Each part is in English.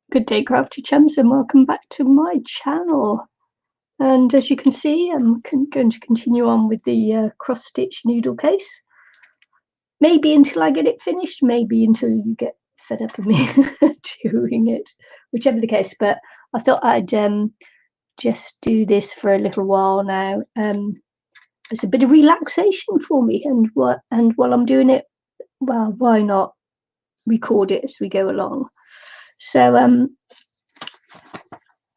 Good day, crafty chums, and welcome back to my channel. And as you can see, I'm going to continue on with the cross-stitch needle case. Maybe until I get it finished, maybe until you get fed up of me doing it, whichever the case. But I thought I'd just do this for a little while now. It's a bit of relaxation for me, and while I'm doing it, well, why not record it as we go along? So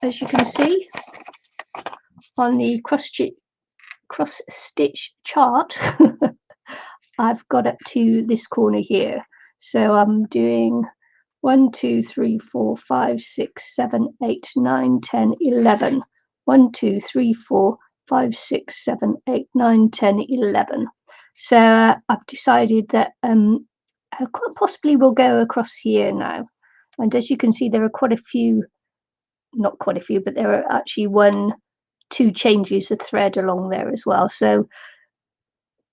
as you can see on the cross-stitch chart, I've got up to this corner here. So I'm doing 1, 2, 3, 4, 5, 6, 7, 8, 9, 10, 11. 1, 2, 3, 4, 5, 6, 7, 8, 9, 10, 11. So I've decided that I quite possibly will go across here now. And as you can see, there are quite a few, not quite a few, but there are actually 1, 2 changes of thread along there as well. So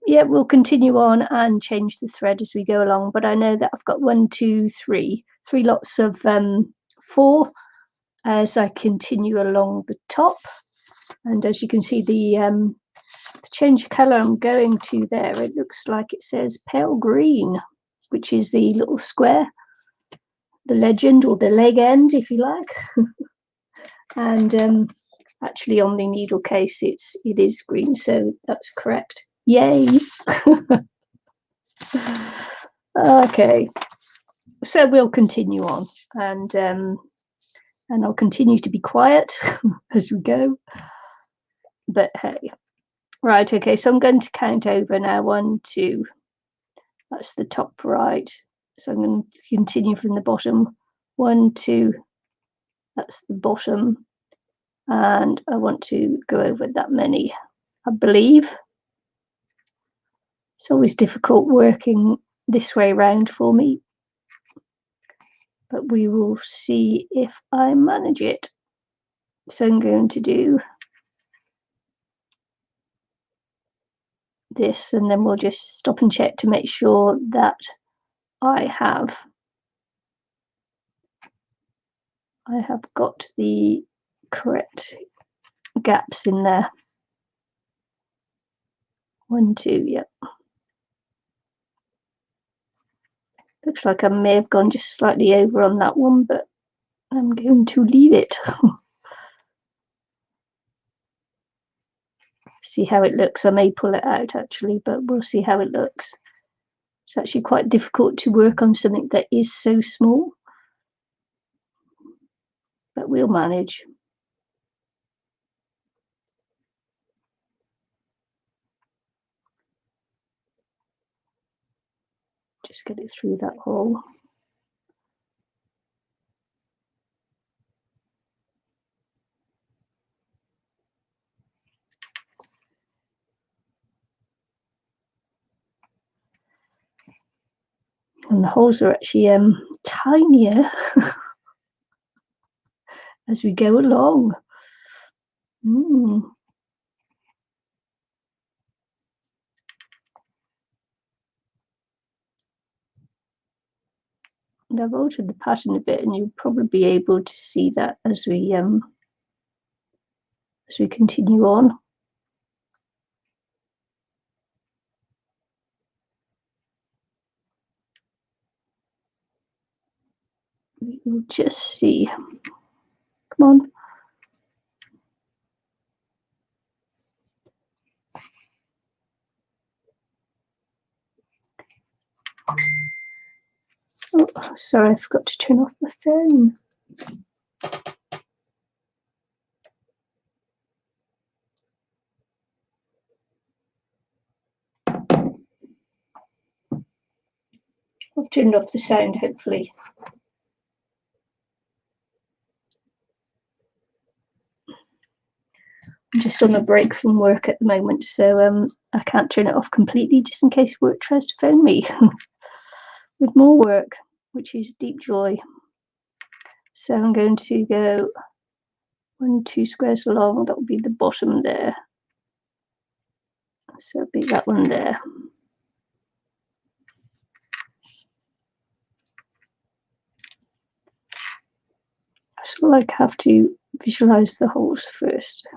yeah, we'll continue on and change the thread as we go along. But I know that I've got 1, 2, 3 lots of 4 as I continue along the top. And as you can see, the change of colour I'm going to there, it looks like it says pale green, which is the little square, the legend or the leg end, if you like. And actually on the needle case it is green, so that's correct. Yay. Okay, so we'll continue on, and I'll continue to be quiet as we go, but hey. Right, okay, so I'm going to count over now. 1, 2, that's the top right, so I'm going to continue from the bottom. 1, 2, that's the bottom, and I want to go over that many, I believe. It's always difficult working this way around for me, but we will see if I manage it. So I'm going to do this, and then we'll just stop and check to make sure that I have got the correct gaps in there. 1, 2, yep. Looks like I may have gone just slightly over on that one, but I'm going to leave it. See how it looks. I may pull it out actually, but we'll see how it looks. It's actually quite difficult to work on something that is so small, but we'll manage. Just get it through that hole. And the holes are actually tinier as we go along. And I've altered the pattern a bit, and you'll probably be able to see that as we continue on. We'll just see. Come on. Oh, sorry, I forgot to turn off my phone. I've turned off the sound, hopefully. I'm just on a break from work at the moment, so I can't turn it off completely, just in case work tries to phone me with more work, which is deep joy. So I'm going to go 1, 2 squares along. That will be the bottom there. So it'll be that one there. like have to visualize the holes first.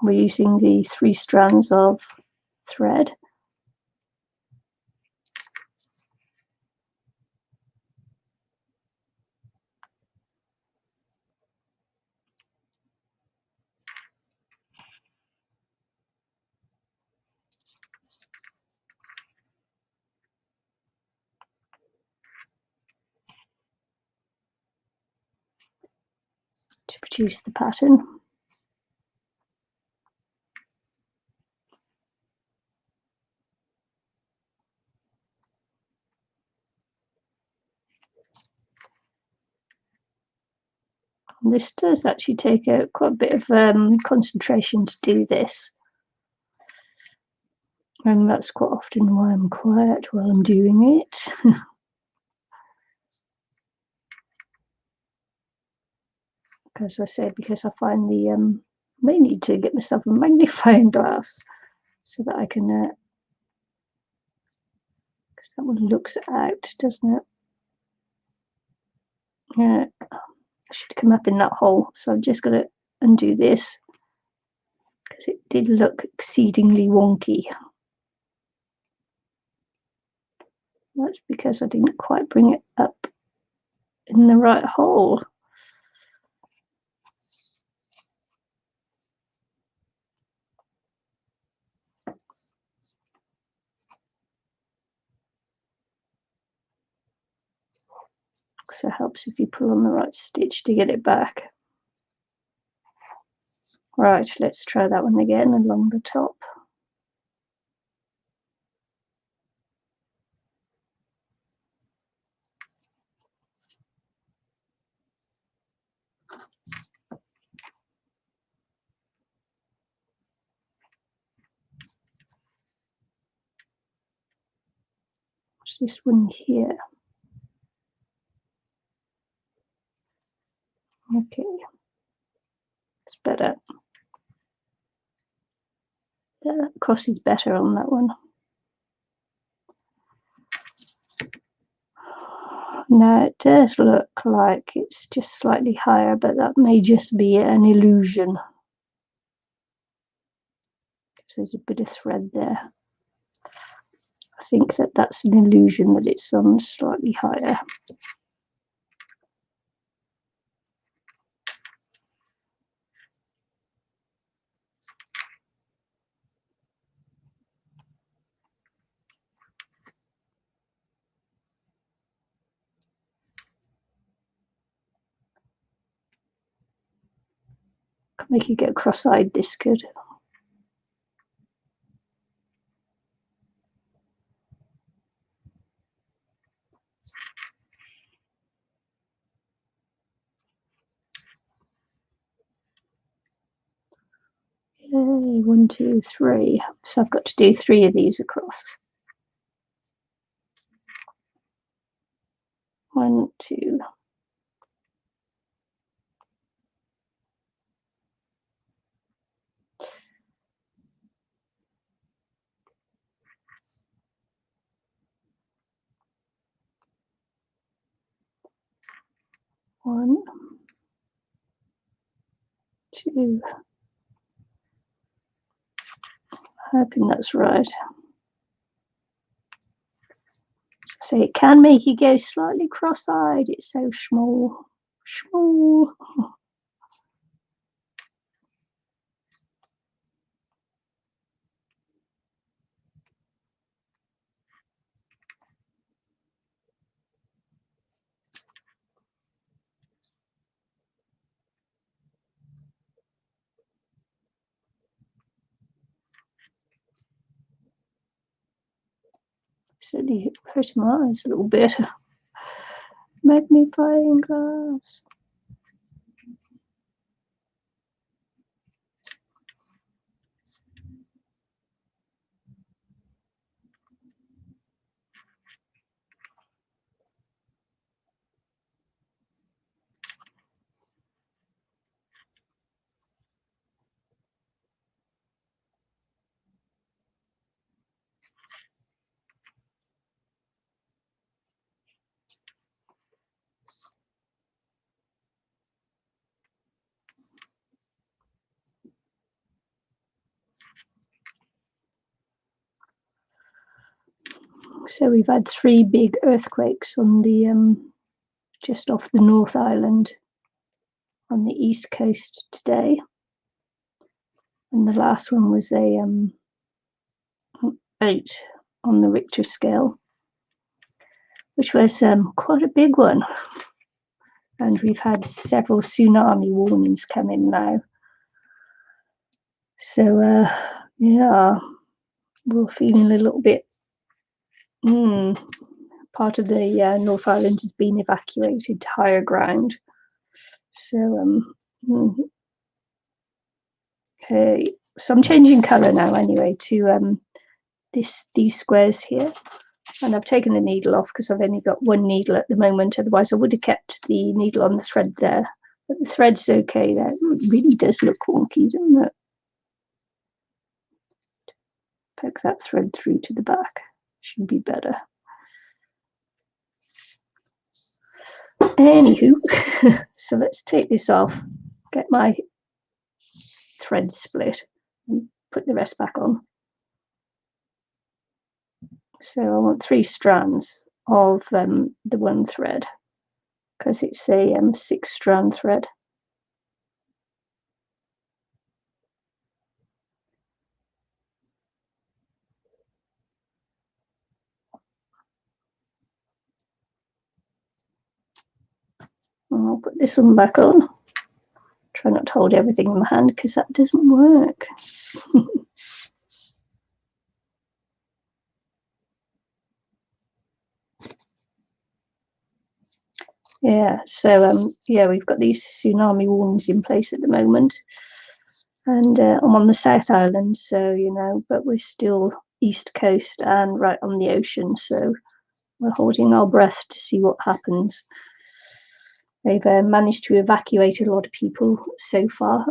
We're using the 3 strands of thread. To produce the pattern. And this does actually take quite a bit of concentration to do this. And that's quite often why I'm quiet while I'm doing it. As I said, because I find the may need to get myself a magnifying glass so that I can, because that one looks out, doesn't it? Yeah, I should come up in that hole. So I'm just going to undo this because it did look exceedingly wonky. That's because I didn't quite bring it up in the right hole. So it helps if you pull on the right stitch to get it back. Right, let's try that one again along the top. What's this one here? Okay, it's better. Yeah, that cross is better on that one. Now it does look like it's just slightly higher, but that may just be an illusion. Because there's a bit of thread there. I think that that's an illusion that it's on slightly higher. Make it get cross-eyed, this could. Yay, 1, 2, 3. So I've got to do 3 of these across. 1, 2. One, 2. Hoping that's right. So it can make you go slightly cross-eyed. It's so small. Small. Certainly hurting my eyes a little bit. Magnifying glass. So we've had 3 big earthquakes on the just off the North Island on the east coast today, and the last one was a 8 on the Richter scale, which was quite a big one. And we've had several tsunami warnings come in now. So yeah, we're feeling a little bit. Part of the North Island has been evacuated to higher ground. So okay, so I'm changing colour now anyway to these squares here, and I've taken the needle off because I've only got one needle at the moment. Otherwise, I would have kept the needle on the thread there. But the thread's okay there. It really does look wonky, doesn't it? Poke that thread through to the back. Should be better. Anywho, so let's take this off, get my thread split, and put the rest back on. So I want 3 strands of the one thread because it's a 6-strand thread. And I'll put this one back on. Try not to hold everything in my hand because that doesn't work. Yeah, so yeah, we've got these tsunami warnings in place at the moment, and I'm on the South Island, so you know, but we're still east coast and right on the ocean, so we're holding our breath to see what happens. They've managed to evacuate a lot of people so far,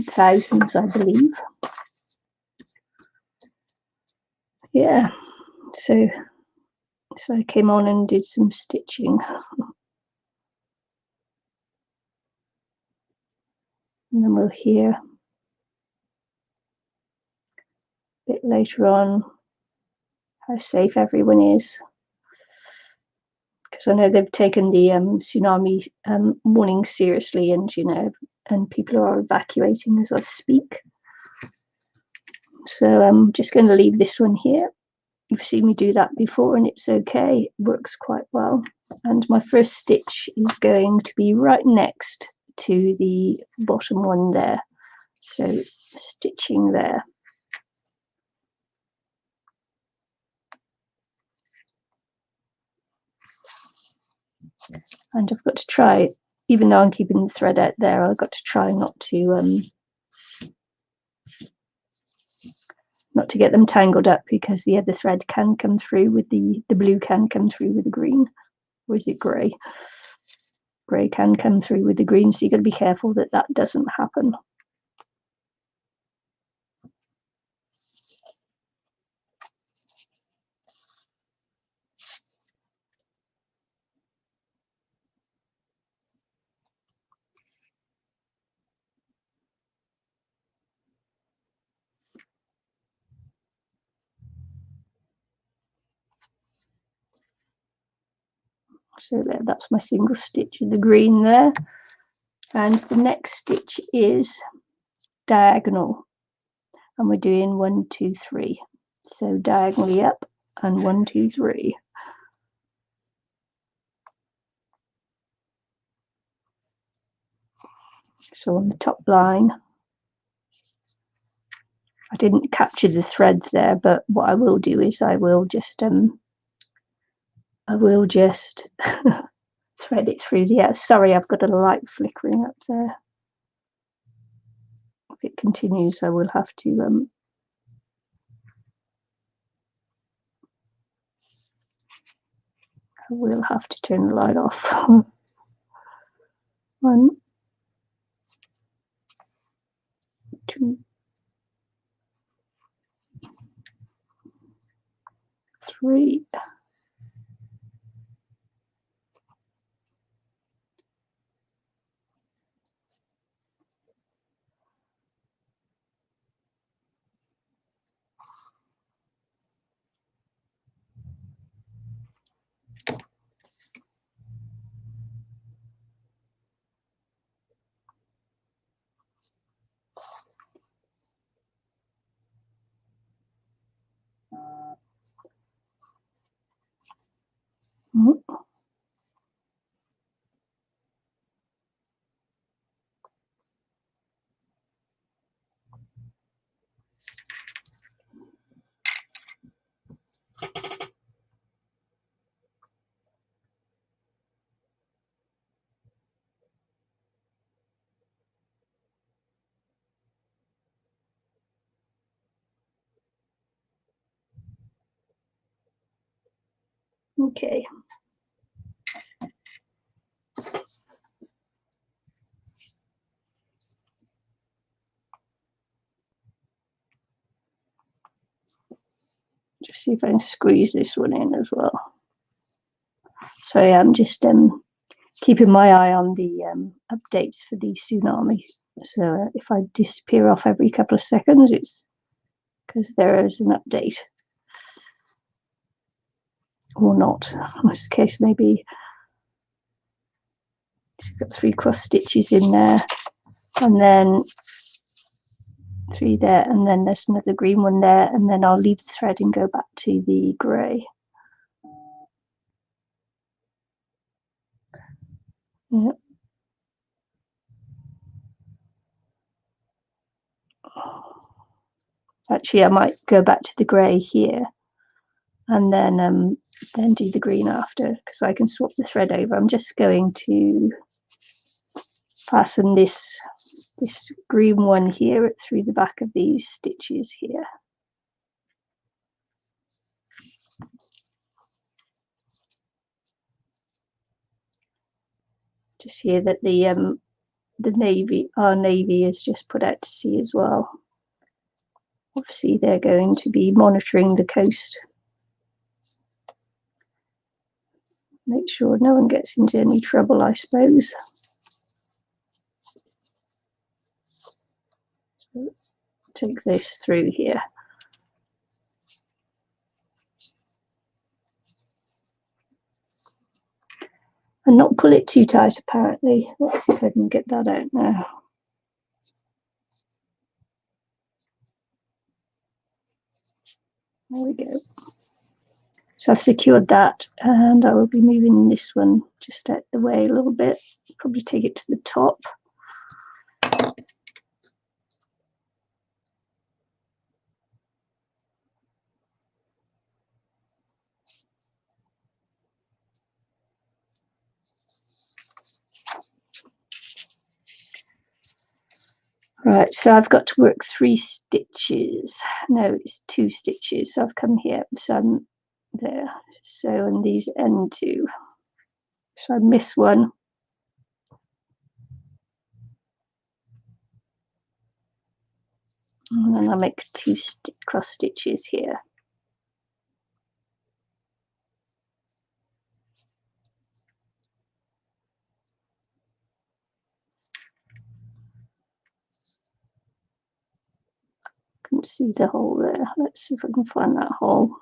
thousands, I believe. Yeah, so I came on and did some stitching. And then we'll hear a bit later on how safe everyone is. Because I know they've taken the tsunami warning seriously, and you know, and people are evacuating as I speak. So I'm just going to leave this one here. You've seen me do that before, and it's okay. It works quite well. And my first stitch is going to be right next to the bottom one there. So stitching there. And I've got to try, even though I'm keeping the thread out there, I've got to try not to get them tangled up, because the other thread can come through with the blue can come through with the green, or is it grey? Grey can come through with the green, so you've got to be careful that that doesn't happen. So there, that's my single stitch of the green there, and the next stitch is diagonal, and we're doing 1 2 3, so diagonally up and 1 2 3. So on the top line, I didn't capture the threads there, but what I will do is I will just thread it through the. Sorry, I've got a light flickering up there. If it continues, I will have to turn the light off. 1 2 3. Okay. Just see if I can squeeze this one in as well. Sorry, I'm just keeping my eye on the updates for the tsunami. So if I disappear off every couple of seconds, it's because there is an update. Or not. In this case, maybe got 3 cross stitches in there, and then 3 there, and then there's another green one there, and then I'll leave the thread and go back to the grey. Yeah. Actually, I might go back to the grey here, and then do the green after, because I can swap the thread over. I'm just going to fasten this green one here through the back of these stitches here. Just hear that the navy, our navy, is just put out to sea as well. Obviously, they're going to be monitoring the coast. Make sure no one gets into any trouble, I suppose. So take this through here. And not pull it too tight, apparently. Let's see if I can get that out now. There we go. So I've secured that, and I will be moving this one just out the way a little bit. Probably take it to the top. Right, so I've got to work 3 stitches. No, it's 2 stitches. So I've come here, so I'm there. So, and these end 2. So I miss one. And then I make 2 cross stitches here. Couldn't see the hole there. Let's see if I can find that hole.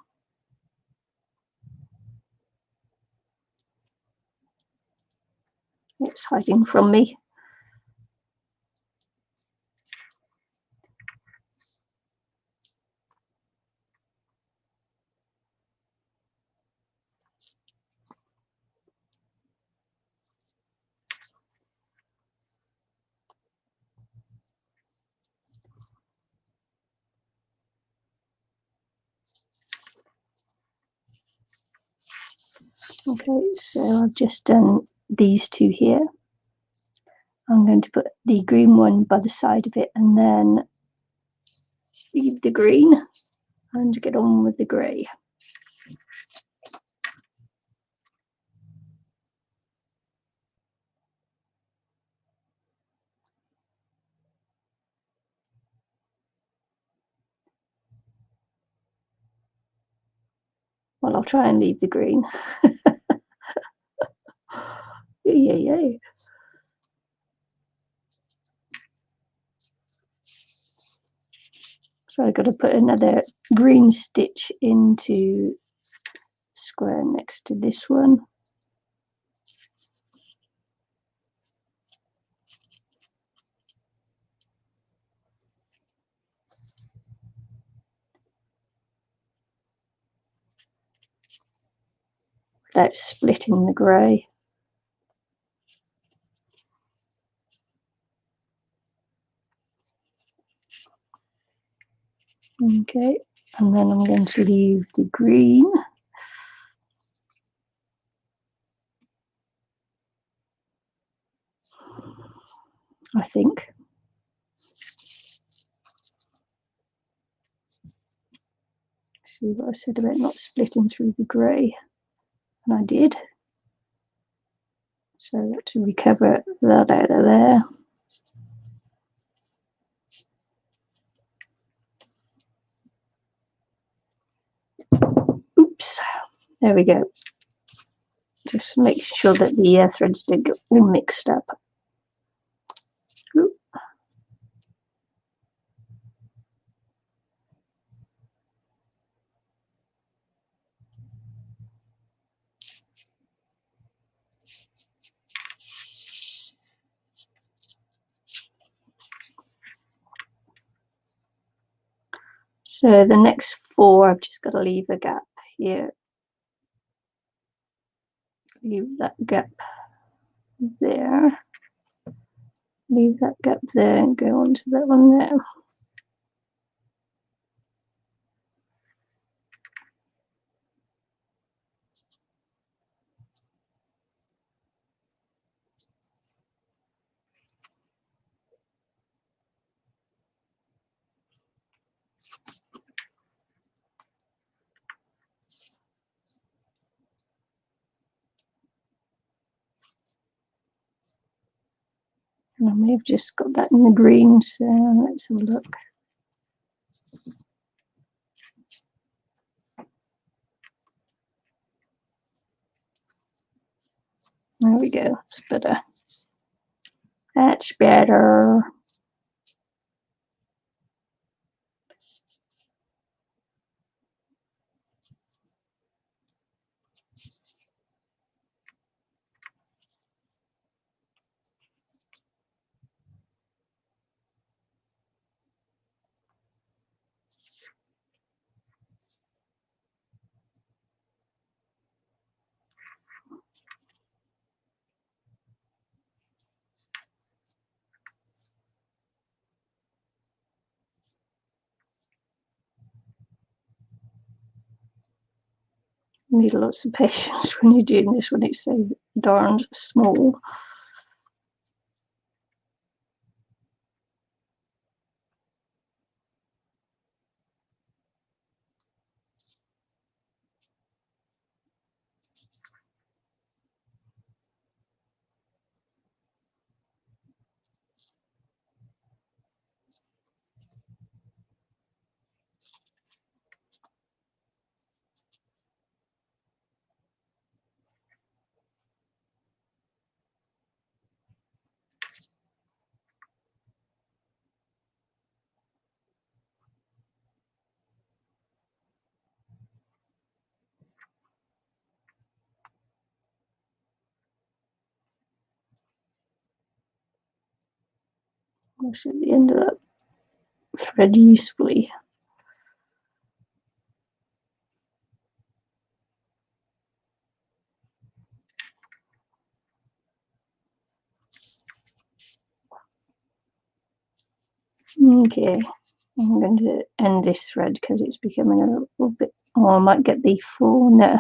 It's hiding from me. Okay, so I've just done these 2 here. I'm going to put the green one by the side of it and then leave the green and get on with the grey. Well, I'll try and leave the green. Yay. So I've got to put another green stitch into square next to this one. without splitting the grey. Okay, and then I'm going to leave the green. I think. See what I said about not splitting through the grey, and I did. So to recover that out of there. Oops, there we go. Just make sure that the threads don't get all mixed up. Oop. So the next 4, I've just got to leave a gap here. Leave that gap there. Leave that gap there and go on to that one there. And I may have just got that in the green, so let's have a look. There we go, that's better. That's better. You need lots of patience when you're doing this, when it's so darn small. That's at the end of that thread usefully. Okay, I'm going to end this thread because it's becoming a little bit, or I might get the 4. No,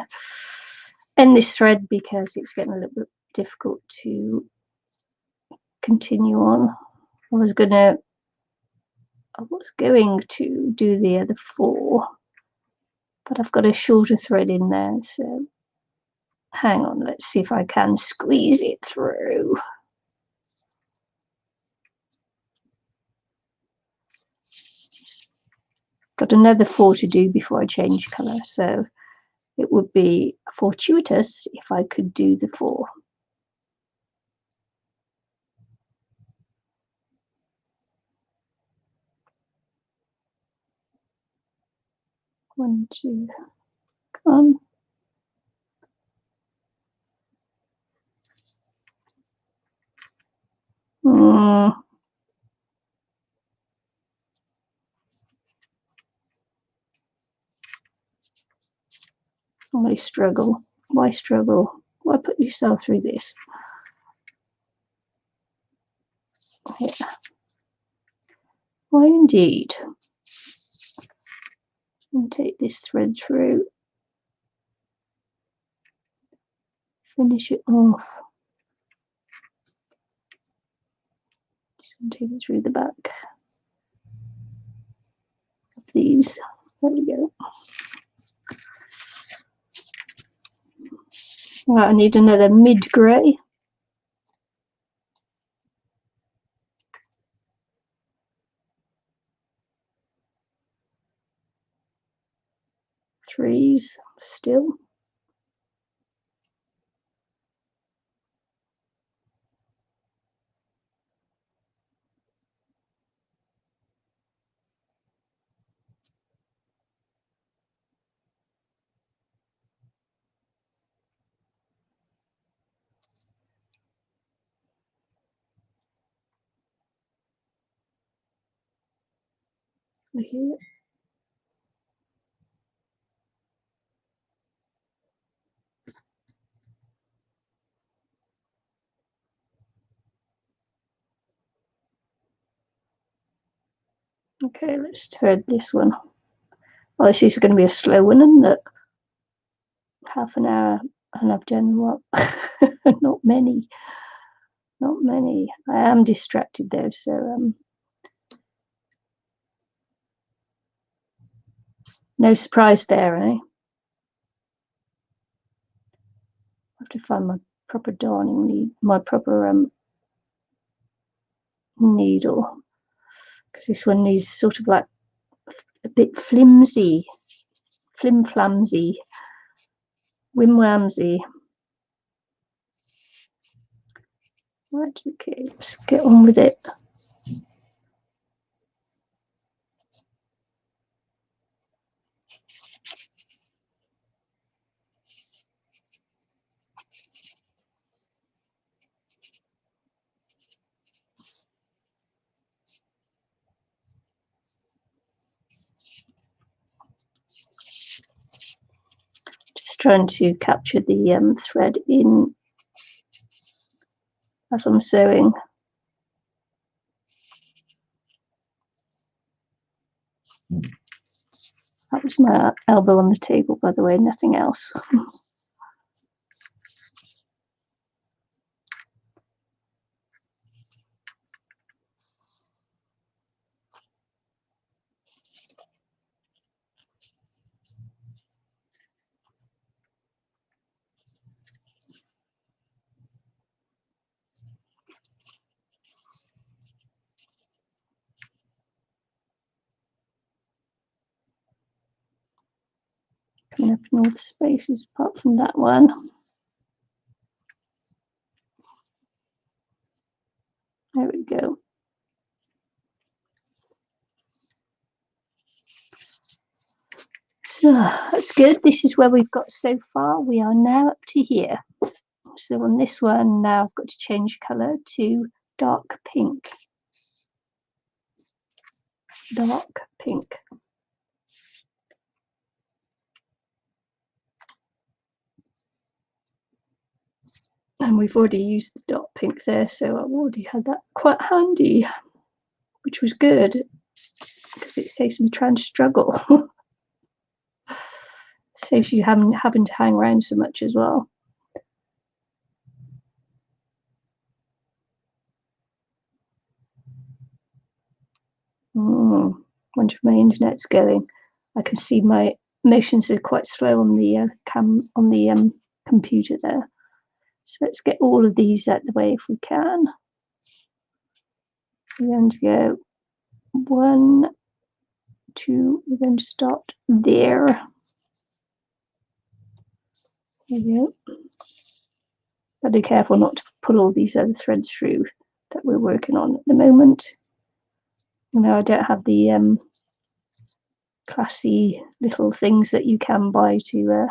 end this thread because it's getting a little bit difficult to continue on. I was going to do the other 4, but I've got a shorter thread in there, so hang on, let's see if I can squeeze it through. Got another 4 to do before I change colour, so it would be fortuitous if I could do the 4. One, two, come on. I struggle. Why struggle? Why put yourself through this? Yeah. Why indeed? And take this thread through. Finish it off. Just going to take it through the back of these. There we go. Right, I need another mid-grey. Threes still. Here. Okay, let's thread this one. Well, this is going to be a slow one, isn't it? Half an hour, and I've done what? Not many. Not many. I am distracted though, so no surprise there, eh? I have to find my proper darning needle, my proper needle, because this one is sort of like a bit flimsy, flim-flamsy, whim-whamsy. Right, okay, let's get on with it. Just trying to capture the thread in as I'm sewing. That was my elbow on the table, by the way, nothing else. Coming up in all the spaces apart from that one. There we go. So that's good. This is where we've got so far. We are now up to here. So on this one now I've got to change colour to dark pink. Dark pink. And we've already used the dark pink there, so I've already had that quite handy, which was good because it saves me trying to struggle. Saves you having to hang around so much as well. Wonder if my internet's going. I can see my motions are quite slow on the computer there. So let's get all of these out of the way if we can. We're going to go 1, 2. We're going to start there. There we go. But be careful not to pull all these other threads through that we're working on at the moment. You know, I don't have the classy little things that you can buy to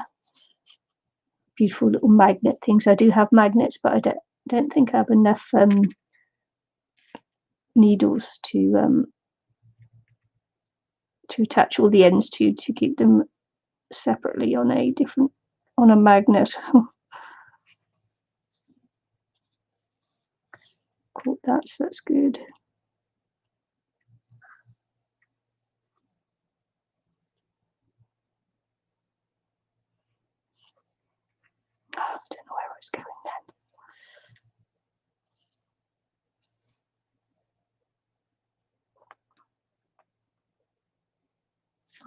beautiful little magnet things. I do have magnets, but I don't think I have enough needles to attach all the ends to keep them separately on a different on a magnet. Cool, that's good. Oh, I don't know where I was going then.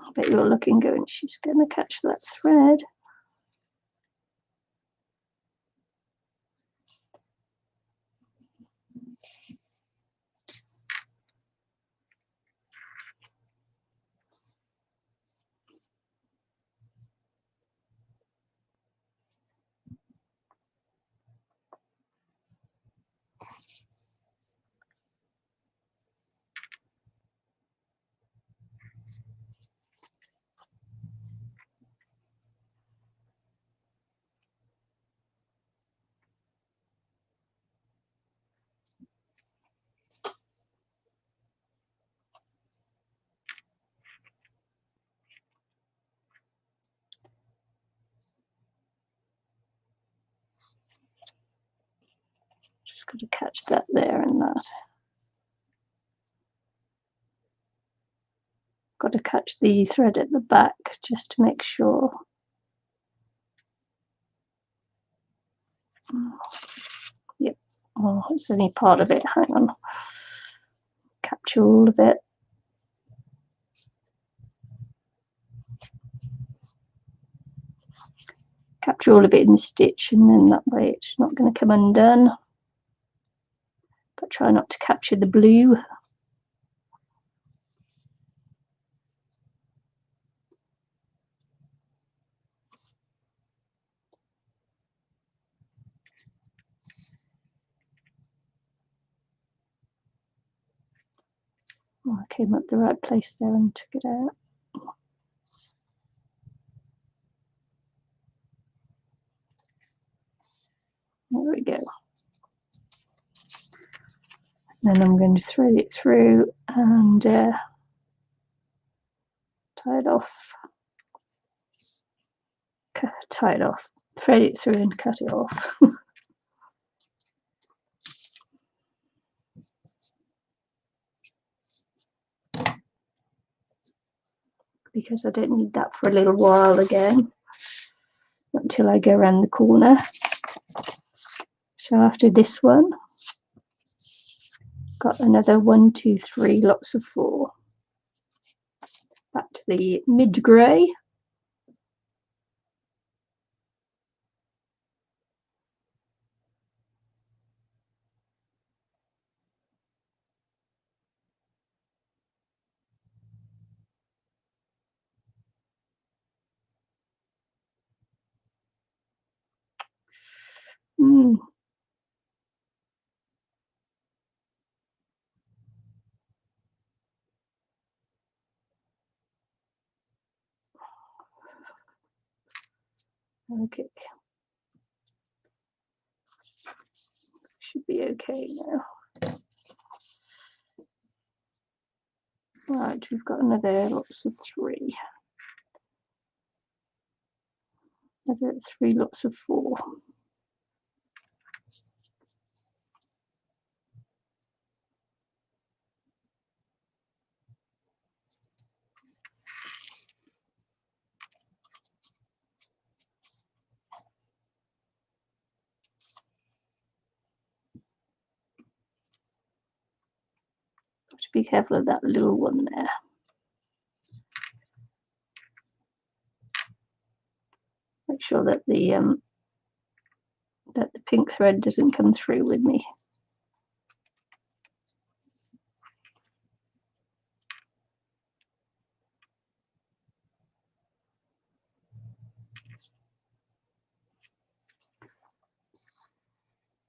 I bet you're looking, going, she's going to catch that thread. Just got to catch that there and that. Got to catch the thread at the back just to make sure. Yep. Oh, it's only part of it. Hang on. Capture all of it. Capture all of it in the stitch, and then that way it's not going to come undone. But try not to capture the blue. Oh, I came up the right place there and took it out. There we go. Then I'm going to thread it through and tie it off. Tie it off. Thread it through and cut it off. Because I don't need that for a little while again, until I go around the corner. So after this one, got another 1, 2, 3 lots of 4. Back to the mid grey. Okay. Should be okay now. Right, we've got another lots of 3. Another 3 lots of 4. Got to be careful of that little one there. Make sure that the pink thread doesn't come through with me.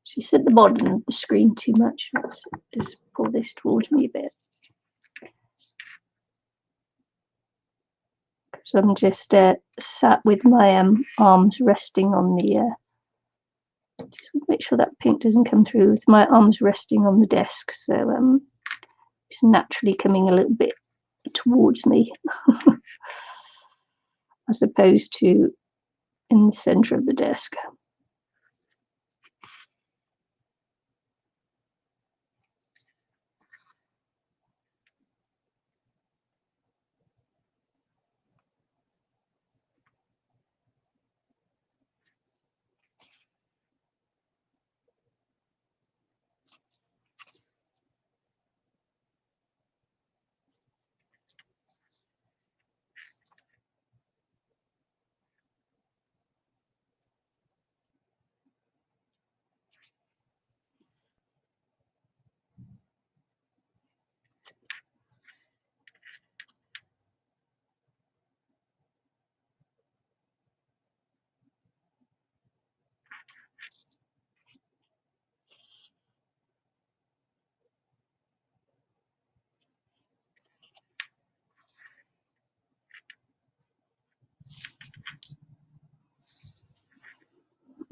She's at the bottom of the screen too much. Let's just pull this towards me a bit. So I'm just sat with my arms resting on the. Just make sure that pink doesn't come through with my arms resting on the desk, so it's naturally coming a little bit towards me, as opposed to in the center of the desk.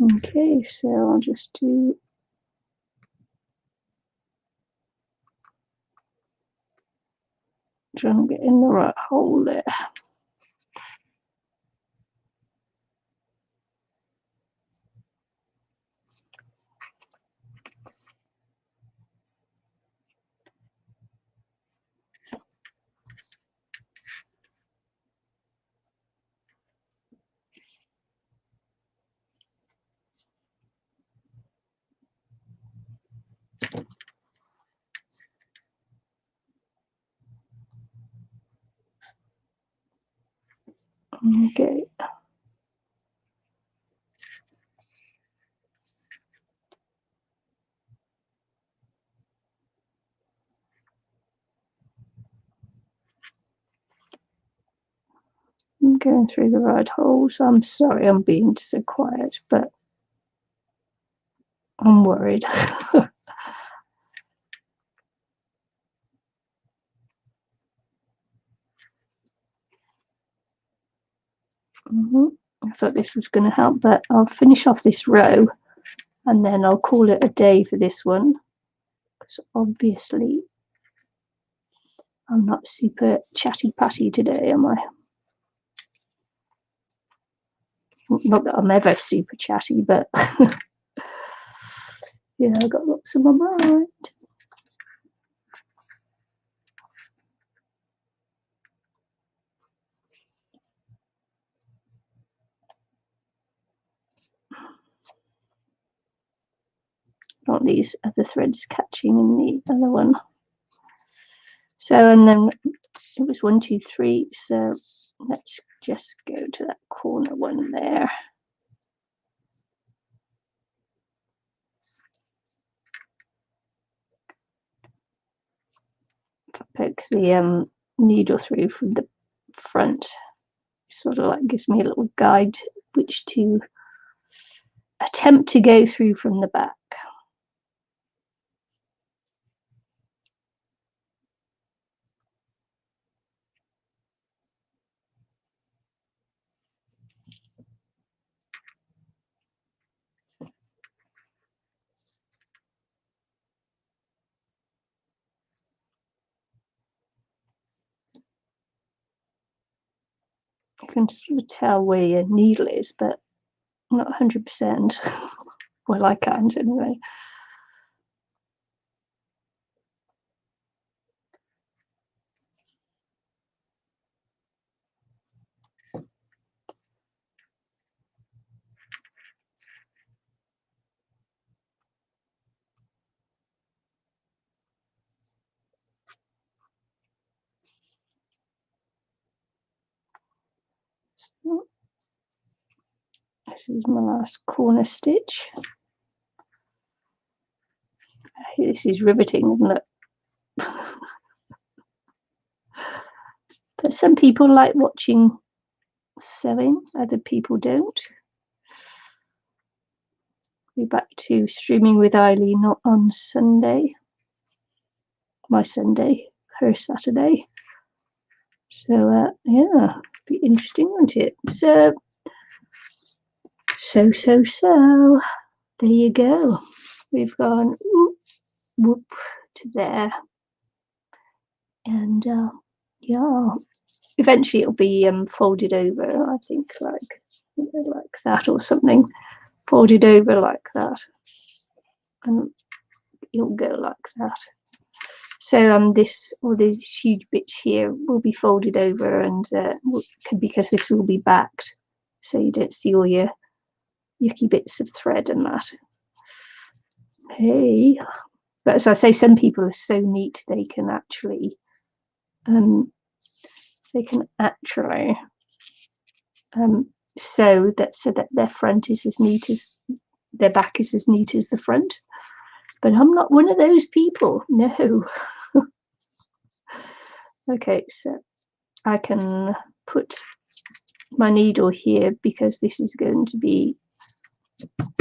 Okay, so I'll just try and get in the right hole there. Okay. I'm going through the right holes. I'm sorry I'm being so quiet, but I'm worried. I thought this was going to help, but I'll finish off this row and then I'll call it a day for this one, because obviously I'm not super chatty patty today, am I? Not that I'm ever super chatty, but yeah, I've got lots on my mind. Not these other threads catching in the other one. So, and then it was 1, 2, 3. So let's just go to that corner one there. Poke the needle through from the front, sort of like gives me a little guide which to attempt to go through from the back. You can sort of tell where your needle is, but not 100%. Well, I can't anyway. So, this is my last corner stitch. This is riveting, isn't it? But some people like watching sewing, other people don't. We're back to streaming with Eileen on Sunday. My Sunday, her Saturday. So yeah, be interesting, won't it? So there you go. We've gone whoop, whoop to there, and yeah, eventually it'll be folded over, I think, like that or something, folded over like that, and it'll go like that. So all these huge bits here will be folded over, and because this will be backed, so you don't see all your yucky bits of thread and that. Hey, but as I say, some people are so neat they can actually sew that so that their front is as neat as their back is as neat as the front. But I'm not one of those people. No. Okay, so I can put my needle here because this is going to be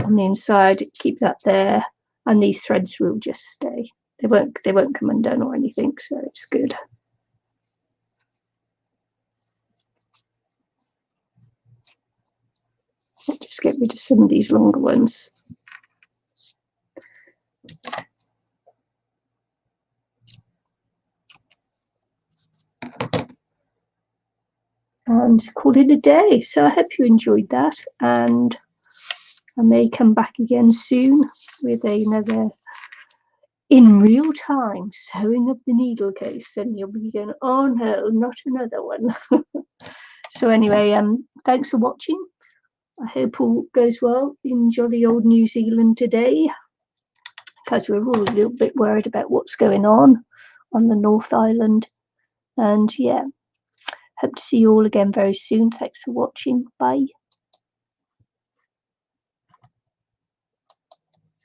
on the inside. Keep that there, and these threads will just stay. They won't come undone or anything, so it's good. I'll just get rid of some of these longer ones. And call it a day. So I hope you enjoyed that, and I may come back again soon with another in real time sewing of the needle case, and you'll be going, oh no, not another one. So anyway, thanks for watching. I hope all goes well in jolly old New Zealand today, because we're all a little bit worried about what's going on the North Island. And yeah, hope to see you all again very soon. Thanks for watching. Bye.